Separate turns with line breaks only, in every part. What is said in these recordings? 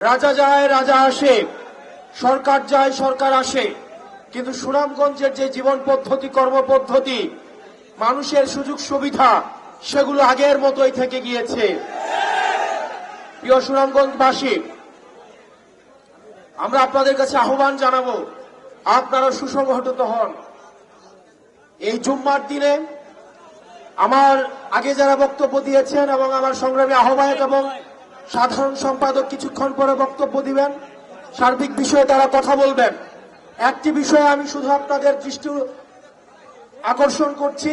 রাজা যায় রাজা আসে, সরকার যায় সরকার আসে, কিন্তু সুনামগঞ্জের যে জীবন পদ্ধতি, কর্মপদ্ধতি, মানুষের সুযোগ সুবিধা, সেগুলো আগের মতোই থেকে গিয়েছে। প্রিয় সুনামগঞ্জবাসী, আমরা আপনাদের কাছে আহ্বান জানাবো, আপনারা সুসংগঠিত হন। এই জুম্মার দিনে আমার আগে যারা বক্তব্য দিয়েছেন এবং আমার সংগ্রামী আহ্বায়ক এবং সাধারণ সম্পাদক কিছুক্ষণ পরে বক্তব্য দিবেন, সার্বিক বিষয়ে তারা কথা বলবেন। একটি বিষয়ে আমি শুধু আপনাদের দৃষ্টি আকর্ষণ করছি,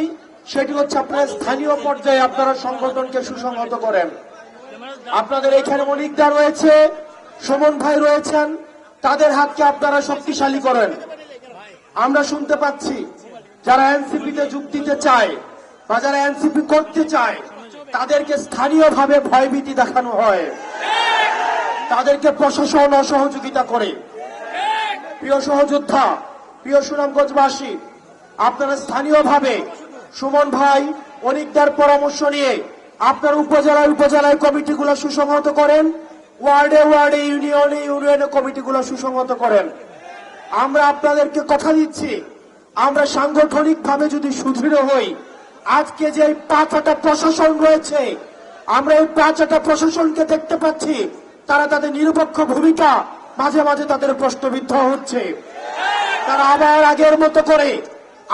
সেটি হচ্ছে আপনারা স্থানীয় পর্যায়ে আপনারা সংগঠনকে সুসংহত করেন। আপনাদের এখানে মনিকদা রয়েছে, সুমন ভাই রয়েছেন, তাদের হাতকে আপনারা শক্তিশালী করেন। আমরা শুনতে পাচ্ছি যারা এনসিপিতে যোগ দিতে চায় বা যারা এনসিপি করতে চায়, তাদেরকে স্থানীয়ভাবে ভয়ভীতি দেখানো হয়, তাদেরকে প্রশাসন অসহযোগিতা করে। প্রিয় সহযোদ্ধা, প্রিয় সুনামগঞ্জবাসী, আপনারা স্থানীয়ভাবে সুমন ভাই অনিকদার পরামর্শ নিয়ে আপনার উপজেলায় উপজেলায় কমিটিগুলো সুসংহত করেন, ওয়ার্ডে ওয়ার্ডে ইউনিয়নে ইউনিয়নে কমিটিগুলো সুসংহত করেন। আমরা আপনাদেরকে কথা দিচ্ছি, আমরা সাংগঠনিকভাবে যদি সুদৃঢ় হই, আজকে যে পাঁচটা প্রশাসন রয়েছে, আমরা এই পাঁচটা প্রশাসনকে দেখতে পাচ্ছি, তারা তাদের নিরপেক্ষ ভূমিকা মাঝে মাঝে তাদের প্রশ্নবিদ্ধ হচ্ছে। তারা আবার আগের মতো করে,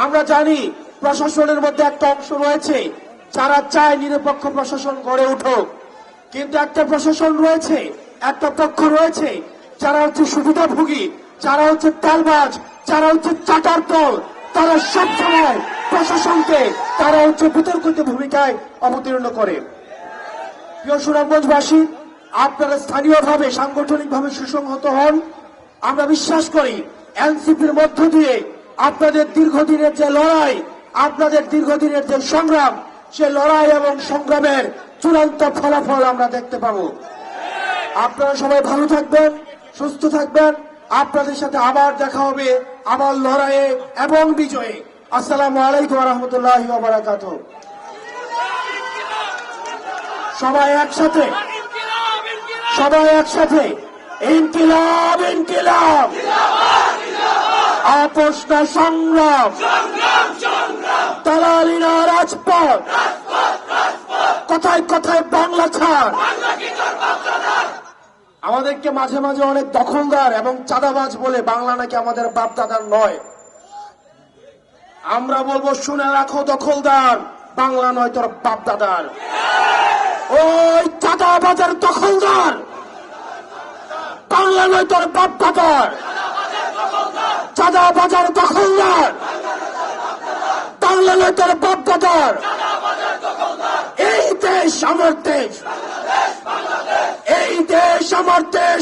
আমরা জানি প্রশাসনের মধ্যে একটা অংশ রয়েছে যারা চায় নিরপেক্ষ প্রশাসন গড়ে উঠুক, কিন্তু একটা প্রশাসন রয়েছে, একটা পক্ষ রয়েছে যারা হচ্ছে সুবিধাভোগী, যারা হচ্ছে তেলবাজ, যারা হচ্ছে চাটার দল, তারা সবসময় প্রশাসনকে তারা হচ্ছে বিতর্কিত ভূমিকায় অবতীর্ণ করে। প্রিয় সুনামগঞ্জবাসী, আপনারা স্থানীয়ভাবে সাংগঠনিকভাবে সুসংহত হন। আমরা বিশ্বাস করি এনসিপির মধ্য দিয়ে আপনাদের দীর্ঘদিনের যে লড়াই, আপনাদের দীর্ঘদিনের যে সংগ্রাম, সে লড়াই এবং সংগ্রামের চূড়ান্ত ফলাফল আমরা দেখতে পাব। আপনারা সবাই ভালো থাকবেন, সুস্থ থাকবেন। আপনাদের সাথে আবার দেখা হবে, আবার লড়াইয়ে এবং বিজয়ে। আসসালামু আলাইকুম ওয়া রাহমাতুল্লাহি ওয়া বারাকাতুহু। সবাই একসাথে, সবাই একসাথে, ইনকিলাব ইনকিলাব, আপোষ না সংগ্রাম, দালালি না রাজপথ, কথায় কথায় বাংলা ছাড়। আমাদেরকে মাঝে মাঝে অনেক দখলদার এবং চাঁদাবাজ বলে, বাংলা নাকি আমাদের বাপ দাদার নয়। আমরা বলবো, শুনে রাখো দখলদার, বাংলা নয় তোর বাপ দাদার। ওই চাঁদাবাজের দখলদার, বাংলা নয় তোর বাপ দাদার। চাঁদাবাজার দখলদার, বাংলা নয় তোর বাপ দাদার। এই দেশ আমার দেশ, এই দেশ আমার দেশ।